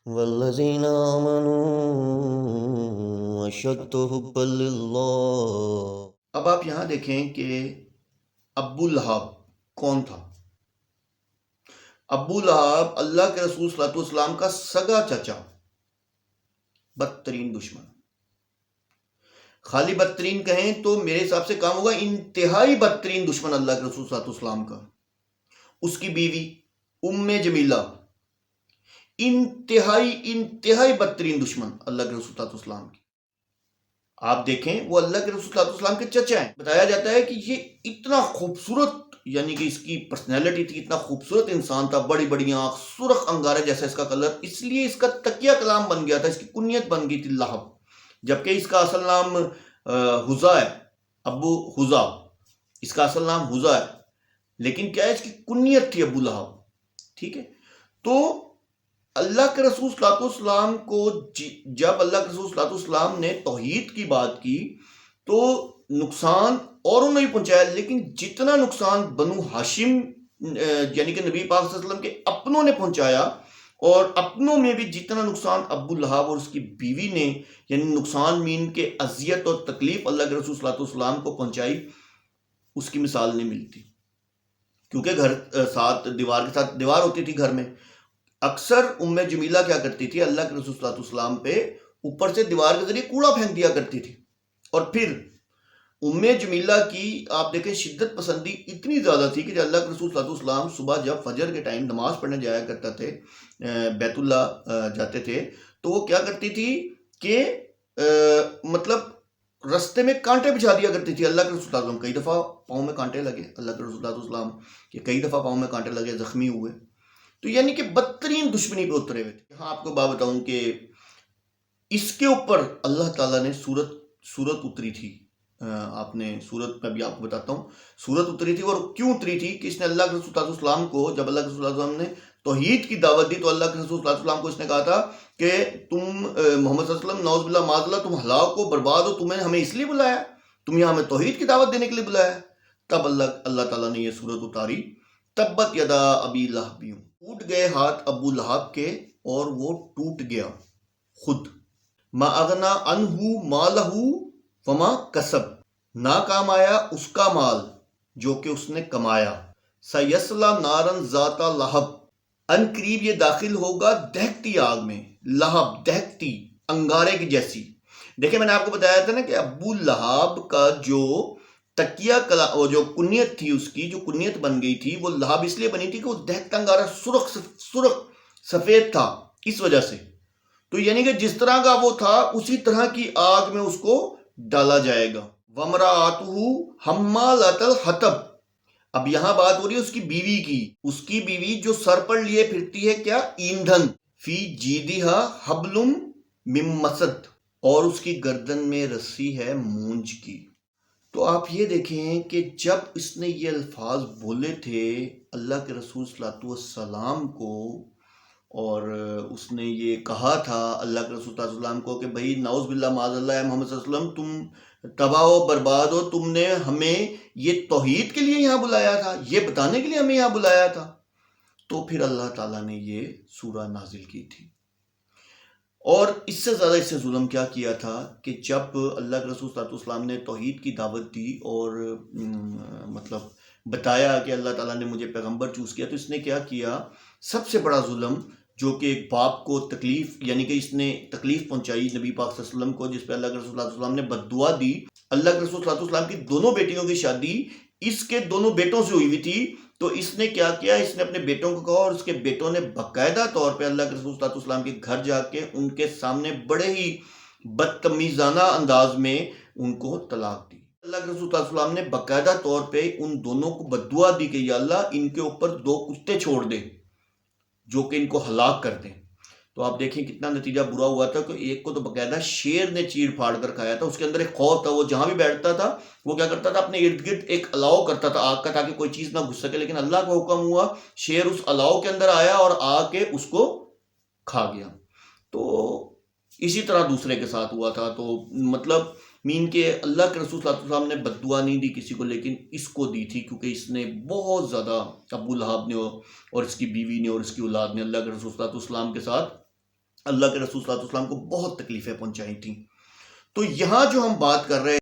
والذین آمنوا اشد حبا للہ۔ اب آپ یہاں دیکھیں کہ ابو لہب کون تھا؟ ابو لہب اللہ کے رسول صلی اللہ علیہ وسلم کا سگا چچا، بدترین دشمن۔ خالی بدترین کہیں تو میرے حساب سے کام ہوگا انتہائی بدترین دشمن اللہ کے رسول صلی اللہ علیہ وسلم کا۔ اس کی بیوی ام جمیلہ انتہائی بدترین دشمن اللہ کے رسول صلی اللہ علیہ وسلم کی۔ آپ دیکھیں وہ اللہ کے رسول صلی اللہ علیہ وسلم کے چچا ہیں۔ بتایا جاتا ہے کہ یہ اتنا خوبصورت، یعنی کہ اس کی پرسنالٹی تھی، اتنا خوبصورت انسان تھا، بڑی بڑی آنکھ، سرخ انگارے جیسا اس کا کلر، اس لیے اس کا تکیہ کلام بن گیا تھا، اس کی کنیت بن گئی تھی لہب، جبکہ اس کا اصل نام حذا ہے، ابو حذا، اس کا اصل نام حذا ہے، لیکن کیا ہے اس کی کنیت تھی ابو لہب۔ ٹھیک ہے، تو اللہ کے رسول صلی اللہ علیہ وسلم کو جب اللہ کے رسول صلی اللہ علیہ وسلم نے توحید کی بات کی تو نقصان اوروں نے بھی پہنچایا، لیکن جتنا نقصان بنو ہاشم یعنی کہ نبی پاک صلی اللہ علیہ وسلم کے اپنوں نے پہنچایا، اور اپنوں میں بھی جتنا نقصان ابو لہب اور اس کی بیوی نے، یعنی نقصان مین کے اذیت اور تکلیف اللہ کے رسول صلی اللہ علیہ وسلم کو پہنچائی، اس کی مثال نہیں ملتی۔ کیونکہ گھر ساتھ دیوار کے ساتھ دیوار ہوتی تھی گھر میں، اکثر ام جمیلہ کیا کرتی تھی، اللہ کے رسول صلی اللہ علیہ وسلم پہ اوپر سے دیوار کے ذریعے کوڑا پھینک دیا کرتی تھی۔ اور پھر ام جمیلہ کی آپ دیکھیں شدت پسندی اتنی زیادہ تھی کہ اللہ کے رسول صلی اللہ علیہ وسلم صبح جب فجر کے ٹائم نماز پڑھنے جایا کرتا تھے، بیت اللہ جاتے تھے، تو وہ کیا کرتی تھی کہ مطلب رستے میں کانٹے بچھا دیا کرتی تھی اللہ کے رسول صلی اللہ علیہ وسلم۔ کئی دفعہ پاؤں میں کانٹے لگے اللہ کے رسول صلی اللہ علیہ وسلم کہ کئی دفعہ پاؤں میں کانٹے لگے، زخمی ہوئے، تو یعنی کہ بدترین دشمنی پہ اترے ہوئے تھے۔ یہاں آپ کو بات بتاؤں کہ اس کے اوپر اللہ تعالیٰ نے سورت اتری تھی، آپ نے سورت میں بھی آپ کو بتاتا ہوں، سورت اتری تھی، اور کیوں اتری تھی کہ اس نے اللہ کے رسول صلی اللہ علیہ وسلم کو، جب اللہ کے رسول صلی اللہ علیہ وسلم نے توحید کی دعوت دی تو اللہ کے رسول صلی اللہ علیہ وسلم کو اس نے کہا تھا کہ تم محمد صلی اللہ علیہ وسلم نعوذ باللہ معاذ اللہ تم ہلاک ہو، برباد ہو، تمہیں ہمیں اس لیے بلایا، تم یہاں ہمیں توحید کی دعوت دینے کے لیے بلایا۔ تب اللہ تعالیٰ نے یہ سورت اتاری، تبت یدا ابی لہب، ٹوٹ گئے ہاتھ ابو لہب کے، اور وہ ٹوٹ گیا خود۔ ما اغنا عنہ مالہ وما کسب، نہ کام آیا اس کا مال جو کہ اس نے کمایا۔ سیصلی نارن ذات لہب، ان قریب یہ داخل ہوگا دہکتی آگ میں، لہب دہکتی انگارے کی جیسی۔ دیکھیں میں نے آپ کو بتایا تھا نا کہ ابو لہب کا جو تکیہ وہ جو کنیت تھی، اس کی جو کنیت بن گئی تھی، وہ لہب اس لیے بنی تھی کہ وہ دہکتا انگارہ سرخ سفید تھا، اس وجہ سے۔ تو یعنی کہ جس طرح کا وہ تھا اسی طرح کی آگ میں اس کو ڈالا جائے گا۔ وَامْرَأَتُهُ حَمَّالَةَ الْحَطَبِ، اب یہاں بات ہو رہی ہے اس کی بیوی کی، اس کی بیوی جو سر پر لیے پھرتی ہے کیا، ایندھن، فی جیدہا حبل من مسد، اور اس کی گردن میں رسی ہے مونج کی۔ تو آپ یہ دیکھیں کہ جب اس نے یہ الفاظ بولے تھے اللہ کے رسول صلی اللہ علیہ وسلم کو، اور اس نے یہ کہا تھا اللہ کے رسول صلی اللہ علیہ وسلم کو کہ بھائی نعوذ باللہ معاذ اللہ ہے محمد صلی اللہ علیہ وسلم، تم تباہ و برباد ہو، تم نے ہمیں یہ توحید کے لیے یہاں بلایا تھا، یہ بتانے کے لیے ہمیں یہاں بلایا تھا، تو پھر اللہ تعالیٰ نے یہ سورہ نازل کی تھی۔ اور اس سے زیادہ اس سے ظلم کیا کیا تھا کہ جب اللہ کے رسول صلی اللہ علیہ وسلم نے توحید کی دعوت دی اور مطلب بتایا کہ اللہ تعالیٰ نے مجھے پیغمبر چوز کیا، تو اس نے کیا کیا، سب سے بڑا ظلم جو کہ ایک باپ کو تکلیف، یعنی کہ اس نے تکلیف پہنچائی نبی پاک صلی اللہ علیہ وسلم کو، جس پہ اللہ کے رسول صلی اللہ علیہ وسلم نے بد دعا دی۔ اللہ کے رسول صلی اللہ علیہ وسلم کی دونوں بیٹیوں کی شادی اس کے دونوں بیٹوں سے ہوئی ہوئی تھی، تو اس نے کیا کیا، اس نے اپنے بیٹوں کو کہا، اور اس کے بیٹوں نے باقاعدہ طور پہ اللہ کے رسول صلی اللہ علیہ وسلم کے گھر جا کے ان کے سامنے بڑے ہی بدتمیزانہ انداز میں ان کو طلاق دی۔ اللہ کے رسول صلی اللہ علیہ وسلم نے باقاعدہ طور پہ ان دونوں کو بد دعا دی کہ یا اللہ ان کے اوپر 2 کتے چھوڑ دے جو کہ ان کو ہلاک کر دیں۔ تو آپ دیکھیں کتنا نتیجہ برا ہوا تھا کہ ایک کو تو باقاعدہ شیر نے چیڑ پھاڑ کر کھایا تھا، اس کے اندر ایک خوف تھا، وہ جہاں بھی بیٹھتا تھا وہ کیا کرتا تھا، اپنے ارد گرد ایک الاؤ کرتا تھا آگ کا تاکہ کوئی چیز نہ گھس سکے، لیکن اللہ کا حکم ہوا شیر اس الاؤ کے اندر آیا اور آ کے اس کو کھا گیا۔ تو اسی طرح دوسرے کے ساتھ ہوا تھا۔ تو مطلب مین کے اللہ کے رسول صلی اللہ علیہ وسلم نے بد دعا نہیں دی کسی کو، لیکن اس کو دی تھی کیونکہ اس نے بہت زیادہ، ابو لہب نے اور اس کی بیوی نے اور اس کی اولاد نے اللہ کے رسول صلی اللہ علیہ وسلم کے ساتھ اللہ کے رسول صلی اللہ علیہ وسلم کو بہت تکلیفیں پہنچائی تھیں. تو یہاں جو ہم بات کر رہے ہیں